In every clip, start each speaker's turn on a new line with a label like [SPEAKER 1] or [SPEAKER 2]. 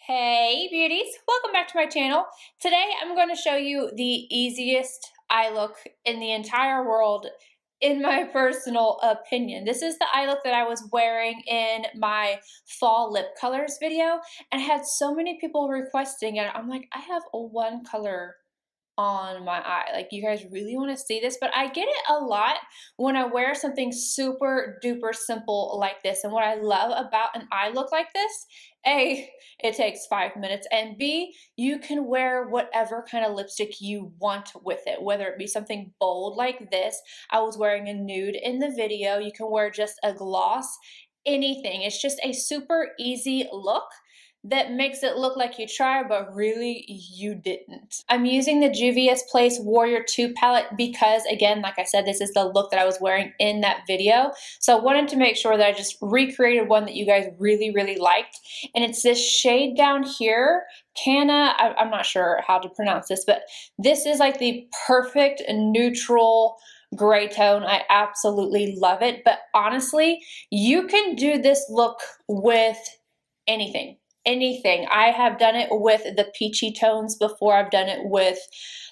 [SPEAKER 1] Hey beauties, welcome back to my channel. Today I'm going to show you the easiest eye look in the entire world in my personal opinion. This is the eye look that I was wearing in my fall lip colors video and I had so many people requesting it. I'm like, I have one color on my eye. Like, you guys really want to see this? But I get it a lot when I wear something super duper simple like this. And what I love about an eye look like this, A, it takes 5 minutes, and B, you can wear whatever kind of lipstick you want with it, whether it be something bold like this. I was wearing a nude in the video. You can wear just a gloss, anything. It's just a super easy look that makes it look like you tried, but really you didn't. I'm using the Juvia's Place Warrior 2 palette because, again, like I said, this is the look that I was wearing in that video. So I wanted to make sure that I just recreated one that you guys really liked. And it's this shade down here, I'm not sure how to pronounce this, but this is like the perfect neutral gray tone. I absolutely love it. But honestly, you can do this look with anything. I have done it with the peachy tones before. I've done it with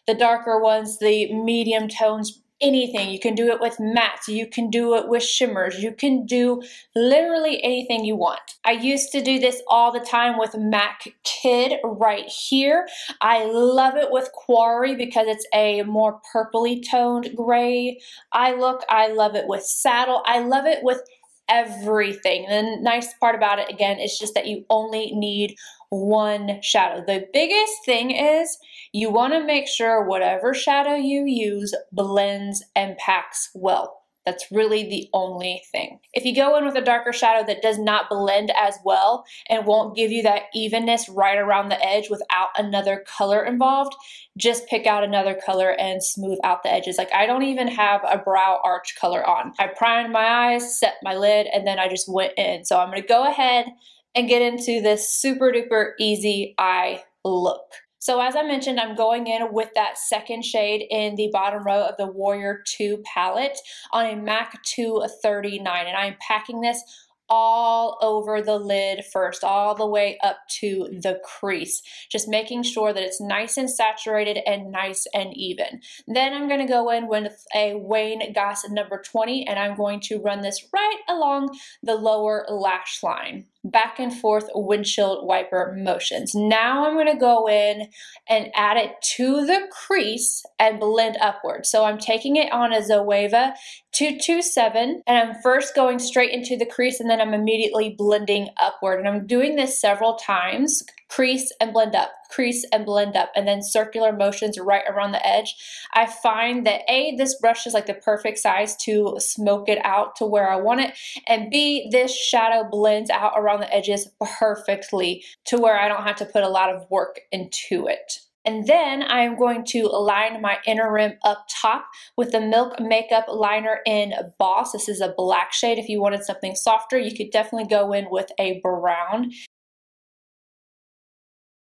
[SPEAKER 1] the darker ones, the medium tones, anything. You can do it with mattes. You can do it with shimmers. You can do literally anything you want. I used to do this all the time with MAC Kid right here. I love it with Quarry because it's a more purpley toned gray eye look. I love it with Saddle. I love it with everything. The nice part about it, again, is just that you only need one shadow. The biggest thing is you want to make sure whatever shadow you use blends and packs well. That's really the only thing. If you go in with a darker shadow that does not blend as well and won't give you that evenness right around the edge without another color involved, just pick out another color and smooth out the edges. Like, I don't even have a brow arch color on. I primed my eyes, set my lid, and then I just went in. So I'm gonna go ahead and get into this super duper easy eye look. So as I mentioned, I'm going in with that second shade in the bottom row of the Warrior 2 palette on a MAC 239, and I'm packing this all over the lid first, all the way up to the crease, just making sure that it's nice and saturated and nice and even. Then I'm going to go in with a Wayne Goss number 20, and I'm going to run this right along the lower lash line. Back and forth windshield wiper motions. Now I'm going to go in and add it to the crease and blend upward. So I'm taking it on a Zoeva 227 and I'm first going straight into the crease and then I'm immediately blending upward. And I'm doing this several times. Crease and blend up, crease and blend up, and then circular motions right around the edge. I find that A, this brush is like the perfect size to smoke it out to where I want it, and B, this shadow blends out around the edges perfectly to where I don't have to put a lot of work into it. And then I'm going to line my inner rim up top with the Milk Makeup Liner in Boss. This is a black shade. If you wanted something softer, you could definitely go in with a brown.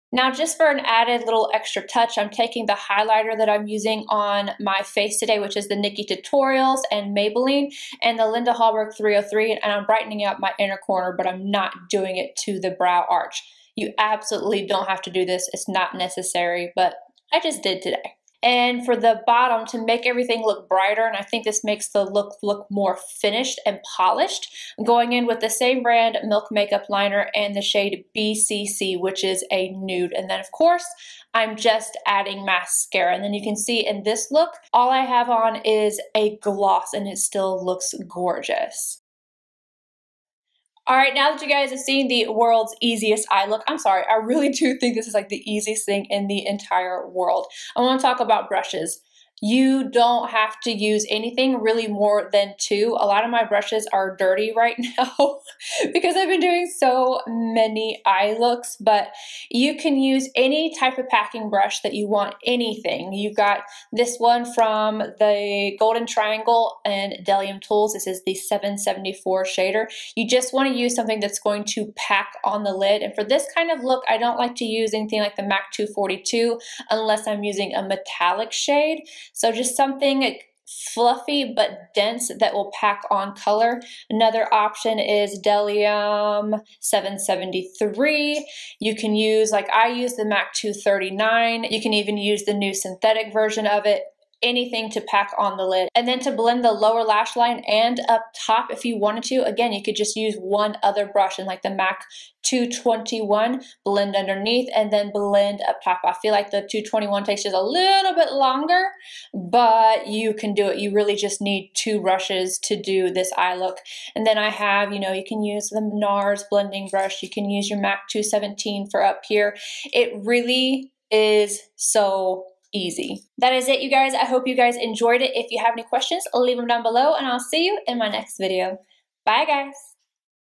[SPEAKER 1] Now, just for an added little extra touch, I'm taking the highlighter that I'm using on my face today, which is the Nikki Tutorials and Maybelline and the Linda Hallberg 303, and I'm brightening out my inner corner, but I'm not doing it to the brow arch. You absolutely don't have to do this. It's not necessary, but I just did today. And for the bottom, to make everything look brighter, and I think this makes the look more finished and polished, I'm going in with the same brand Milk Makeup Liner and the shade BCC, which is a nude. And then, of course, I'm just adding mascara. And then you can see in this look, all I have on is a gloss, and it still looks gorgeous. All right, now that you guys have seen the world's easiest eye look, I'm sorry, I really do think this is like the easiest thing in the entire world. I want to talk about brushes. You don't have to use anything really more than two. A lot of my brushes are dirty right now because I've been doing so many eye looks, but you can use any type of packing brush that you want, anything. You've got this one from the Golden Triangle and Delium Tools. This is the 774 shader. You just want to use something that's going to pack on the lid. And for this kind of look, I don't like to use anything like the MAC 242 unless I'm using a metallic shade. So just something fluffy but dense that will pack on color. Another option is Delium 773. You can use, like I use the MAC 239. You can even use the new synthetic version of it. Anything to pack on the lid. And then to blend the lower lash line and up top if you wanted to, again, you could just use one other brush, and like the MAC 221, blend underneath and then blend up top. I feel like the 221 takes just a little bit longer, but you can do it. You really just need two brushes to do this eye look. And then I have, you know, you can use the NARS blending brush. You can use your MAC 217 for up here. It really is so easy. That is it, you guys. I hope you guys enjoyed it. If you have any questions, leave them down below, and I'll see you in my next video. Bye, guys.